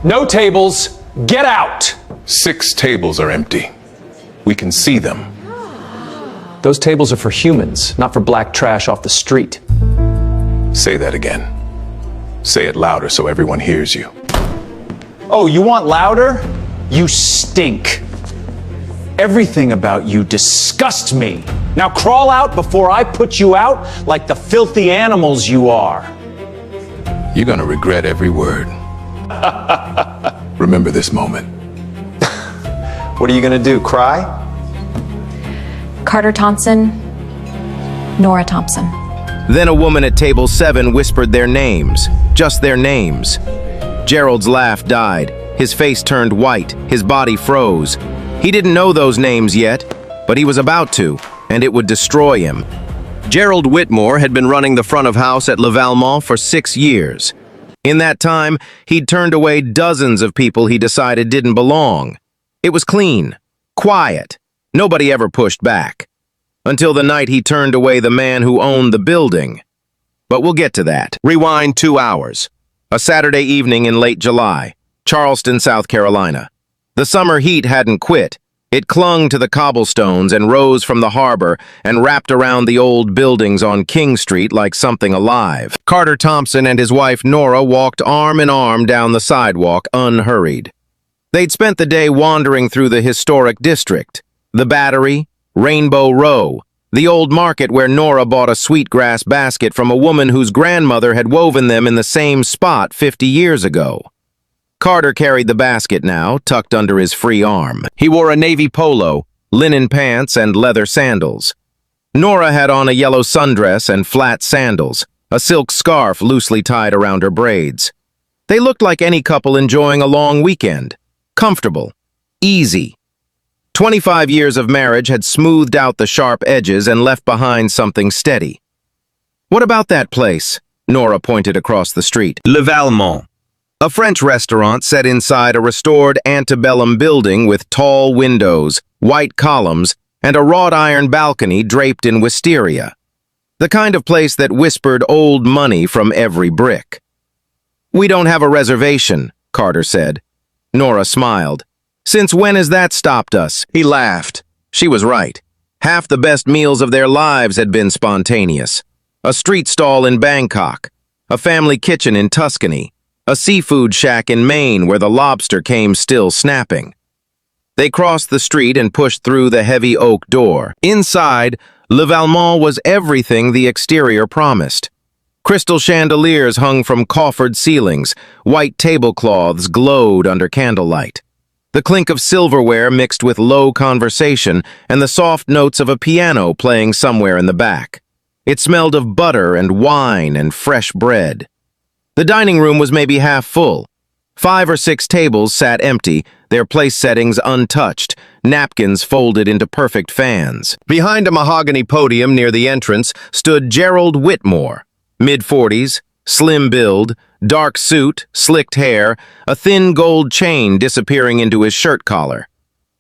No tables. Get out! 6 tables are empty. We can see them. Those tables are for humans, not for black trash off the street. Say that again. Say it louder so everyone hears you. Oh, you want louder? You stink. Everything about you disgusts me. Now crawl out before I put you out like the filthy animals you are. You're gonna regret every word. Remember this moment. What are you gonna do, cry? Carter Thompson, Nora Thompson. Then a woman at table 7 whispered their names, just their names. Gerald's laugh died. His face turned white, his body froze. He didn't know those names yet, but he was about to, and it would destroy him. Gerald Whitmore had been running the front of house at Le Valmont for 6 years. In that time, he'd turned away dozens of people he decided didn't belong. It was clean, quiet. Nobody ever pushed back. Until the night he turned away the man who owned the building. But we'll get to that. Rewind 2 hours. A Saturday evening in late July, Charleston, South Carolina. The summer heat hadn't quit. It clung to the cobblestones and rose from the harbor and wrapped around the old buildings on King Street like something alive. Carter Thompson and his wife Nora walked arm in arm down the sidewalk, unhurried. They'd spent the day wandering through the historic district, the Battery, Rainbow Row, the old market where Nora bought a sweetgrass basket from a woman whose grandmother had woven them in the same spot 50 years ago. Carter carried the basket now, tucked under his free arm. He wore a navy polo, linen pants, and leather sandals. Nora had on a yellow sundress and flat sandals, a silk scarf loosely tied around her braids. They looked like any couple enjoying a long weekend. Comfortable. Easy. 25 years of marriage had smoothed out the sharp edges and left behind something steady. "What about that place?" Nora pointed across the street. Le Valmont. A French restaurant set inside a restored antebellum building with tall windows, white columns, and a wrought iron balcony draped in wisteria. The kind of place that whispered old money from every brick. "We don't have a reservation," Carter said. Nora smiled. "Since when has that stopped us?" He laughed. She was right. Half the best meals of their lives had been spontaneous. A street stall in Bangkok, a family kitchen in Tuscany, a seafood shack in Maine where the lobster came still snapping. They crossed the street and pushed through the heavy oak door. Inside, Le Valmont was everything the exterior promised. Crystal chandeliers hung from coffered ceilings, white tablecloths glowed under candlelight. The clink of silverware mixed with low conversation and the soft notes of a piano playing somewhere in the back. It smelled of butter and wine and fresh bread. The dining room was maybe half full. 5 or 6 tables sat empty, their place settings untouched, napkins folded into perfect fans. Behind a mahogany podium near the entrance stood Gerald Whitmore, mid-40s, slim build, dark suit, slicked hair, a thin gold chain disappearing into his shirt collar.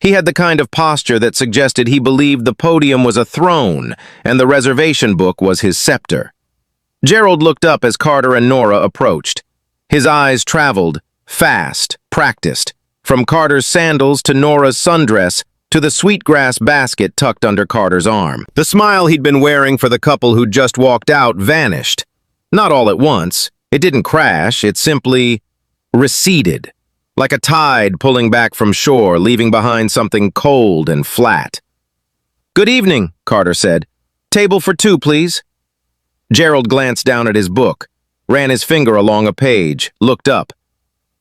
He had the kind of posture that suggested he believed the podium was a throne and the reservation book was his scepter. Gerald looked up as Carter and Nora approached. His eyes traveled, fast, practiced, from Carter's sandals to Nora's sundress to the sweetgrass basket tucked under Carter's arm. The smile he'd been wearing for the couple who'd just walked out vanished. Not all at once. It didn't crash, it simply receded, like a tide pulling back from shore, leaving behind something cold and flat. "Good evening," Carter said. "Table for 2, please." Gerald glanced down at his book, ran his finger along a page, looked up.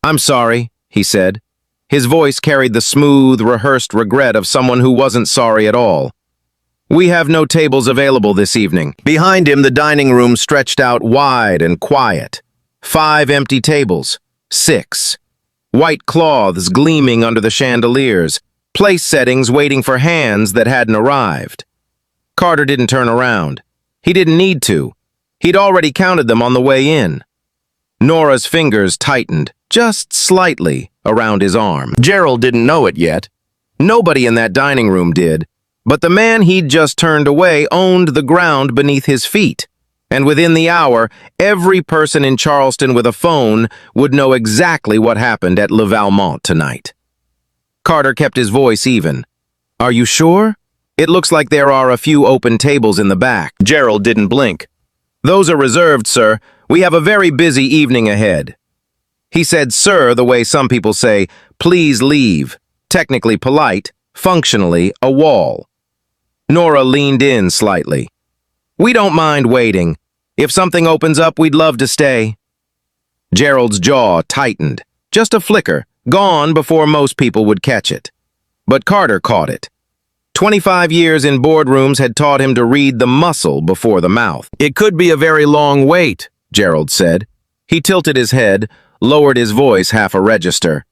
"I'm sorry," he said. His voice carried the smooth, rehearsed regret of someone who wasn't sorry at all. "We have no tables available this evening." Behind him, the dining room stretched out wide and quiet. 5 empty tables. 6. White cloths gleaming under the chandeliers, place settings waiting for hands that hadn't arrived. Carter didn't turn around. He didn't need to. He'd already counted them on the way in. Nora's fingers tightened, just slightly, around his arm. Gerald didn't know it yet. Nobody in that dining room did. But the man he'd just turned away owned the ground beneath his feet. And within the hour, every person in Charleston with a phone would know exactly what happened at Le Valmont tonight. Carter kept his voice even. "Are you sure? It looks like there are a few open tables in the back." Gerald didn't blink. "Those are reserved, sir. We have a very busy evening ahead." He said sir the way some people say, "Please leave." Technically polite, functionally a wall. Nora leaned in slightly. "We don't mind waiting. If something opens up, we'd love to stay." Gerald's jaw tightened. Just a flicker, gone before most people would catch it. But Carter caught it. 25 years in boardrooms had taught him to read the muscle before the mouth. "It could be a very long wait," Gerald said. He tilted his head, lowered his voice half a register.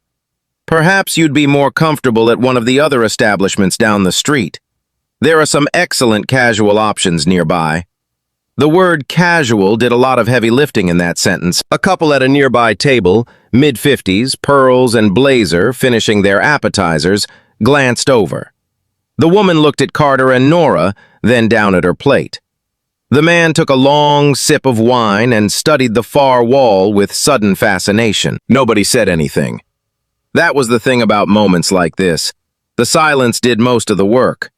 "Perhaps you'd be more comfortable at one of the other establishments down the street. There are some excellent casual options nearby." The word casual did a lot of heavy lifting in that sentence. A couple at a nearby table, mid-50s, pearls and blazer, finishing their appetizers, glanced over. The woman looked at Carter and Nora, then down at her plate. The man took a long sip of wine and studied the far wall with sudden fascination. Nobody said anything. That was the thing about moments like this. The silence did most of the work.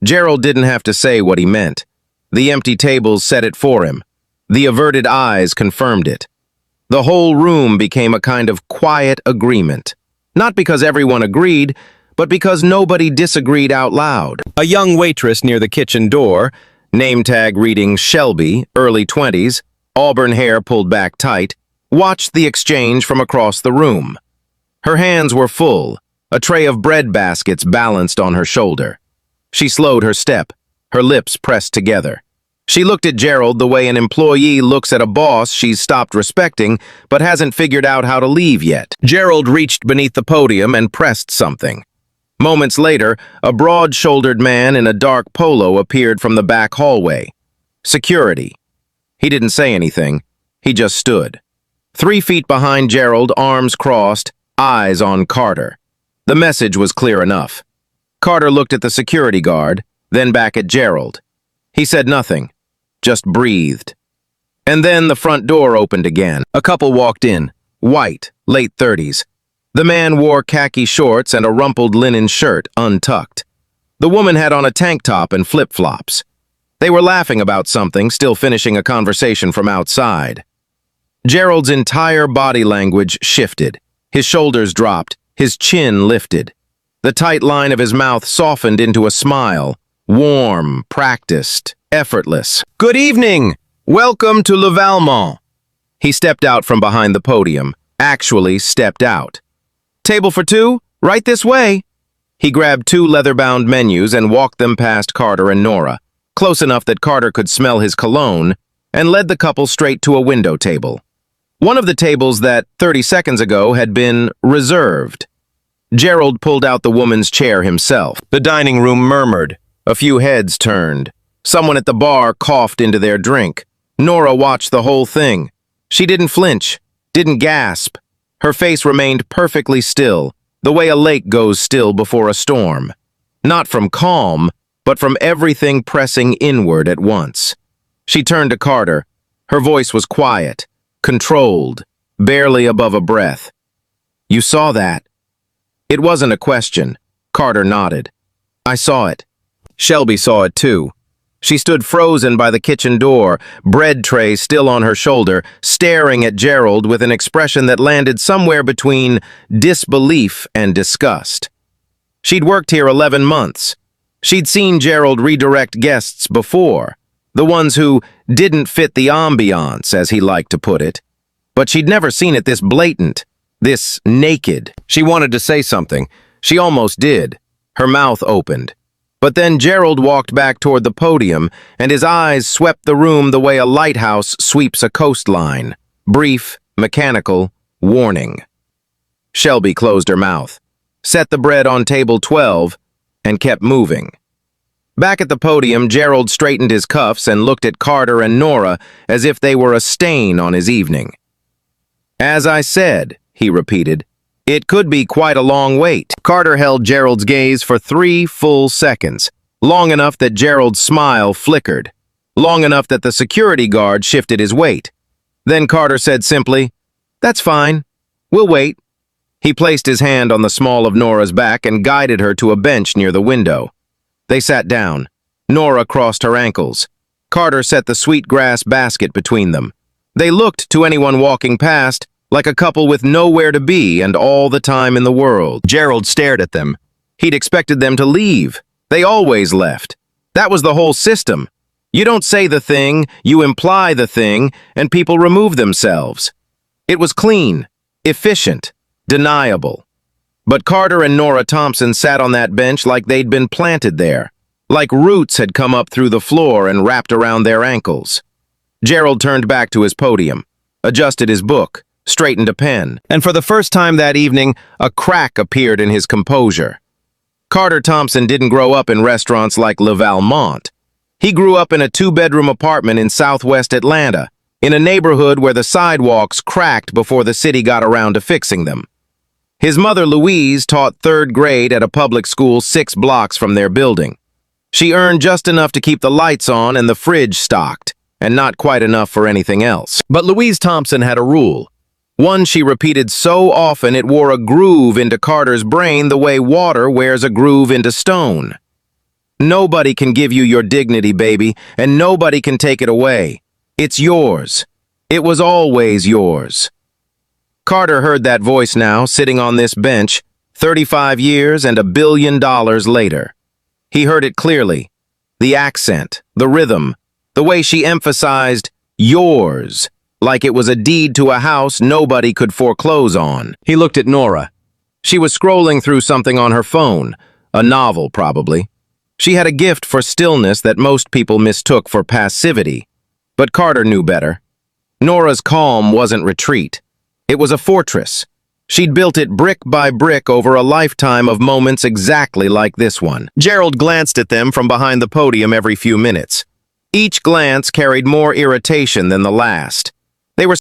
Gerald didn't have to say what he meant. The empty tables said it for him. The averted eyes confirmed it. The whole room became a kind of quiet agreement. Not because everyone agreed, but because nobody disagreed out loud. A young waitress near the kitchen door, name tag reading Shelby, early 20s, auburn hair pulled back tight, watched the exchange from across the room. Her hands were full, a tray of bread baskets balanced on her shoulder. She slowed her step, her lips pressed together. She looked at Gerald the way an employee looks at a boss she's stopped respecting but hasn't figured out how to leave yet. Gerald reached beneath the podium and pressed something. Moments later, a broad-shouldered man in a dark polo appeared from the back hallway. Security. He didn't say anything. He just stood. 3 feet behind Gerald, arms crossed, eyes on Carter. The message was clear enough. Carter looked at the security guard, then back at Gerald. He said nothing, just breathed. And then the front door opened again. A couple walked in, white, late 30s. The man wore khaki shorts and a rumpled linen shirt, untucked. The woman had on a tank top and flip-flops. They were laughing about something, still finishing a conversation from outside. Gerald's entire body language shifted. His shoulders dropped, his chin lifted. The tight line of his mouth softened into a smile, warm, practiced, effortless. "Good evening! Welcome to Le Valmont." He stepped out from behind the podium, actually stepped out. "Table for 2? Right this way." He grabbed 2 leather-bound menus and walked them past Carter and Nora, close enough that Carter could smell his cologne, and led the couple straight to a window table. One of the tables that, 30 seconds ago, had been reserved. Gerald pulled out the woman's chair himself. The dining room murmured. A few heads turned. Someone at the bar coughed into their drink. Nora watched the whole thing. She didn't flinch, didn't gasp. Her face remained perfectly still, the way a lake goes still before a storm. Not from calm, but from everything pressing inward at once. She turned to Carter. Her voice was quiet, controlled, barely above a breath. "You saw that?" It wasn't a question. Carter nodded. "I saw it." Shelby saw it too. She stood frozen by the kitchen door, bread tray still on her shoulder, staring at Gerald with an expression that landed somewhere between disbelief and disgust. She'd worked here 11 months. She'd seen Gerald redirect guests before, the ones who didn't fit the ambiance, as he liked to put it. But she'd never seen it this blatant, this naked. She wanted to say something. She almost did. Her mouth opened. But then Gerald walked back toward the podium, and his eyes swept the room the way a lighthouse sweeps a coastline. Brief, mechanical, warning. Shelby closed her mouth, set the bread on table 12, and kept moving. Back at the podium, Gerald straightened his cuffs and looked at Carter and Nora as if they were a stain on his evening. "As I said," he repeated, "it could be quite a long wait." Carter held Gerald's gaze for 3 full seconds, long enough that Gerald's smile flickered. long enough that the security guard shifted his weight. Then Carter said simply, "That's fine. We'll wait." He placed his hand on the small of Nora's back and guided her to a bench near the window. They sat down. Nora crossed her ankles. Carter set the sweetgrass basket between them. They looked, to anyone walking past, like a couple with nowhere to be and all the time in the world. Gerald stared at them. He'd expected them to leave. They always left. That was the whole system. You don't say the thing, you imply the thing, and people remove themselves. It was clean, efficient, deniable. But Carter and Nora Thompson sat on that bench like they'd been planted there, like roots had come up through the floor and wrapped around their ankles. Gerald turned back to his podium, adjusted his book, straightened a pen, and for the first time that evening, a crack appeared in his composure. Carter Thompson didn't grow up in restaurants like Le Valmont. He grew up in a two-bedroom apartment in southwest Atlanta, in a neighborhood where the sidewalks cracked before the city got around to fixing them. His mother, Louise, taught third grade at a public school 6 blocks from their building. She earned just enough to keep the lights on and the fridge stocked, and not quite enough for anything else. But Louise Thompson had a rule. One she repeated so often it wore a groove into Carter's brain the way water wears a groove into stone. Nobody can give you your dignity, baby, and nobody can take it away. It's yours. It was always yours. Carter heard that voice now, sitting on this bench, 35 years and $1 billion later. He heard it clearly. The accent, the rhythm, the way she emphasized yours, like it was a deed to a house nobody could foreclose on. He looked at Nora. She was scrolling through something on her phone, a novel probably. She had a gift for stillness that most people mistook for passivity. But Carter knew better. Nora's calm wasn't retreat. It was a fortress. She'd built it brick by brick over a lifetime of moments exactly like this one. Gerald glanced at them from behind the podium every few minutes. Each glance carried more irritation than the last. They were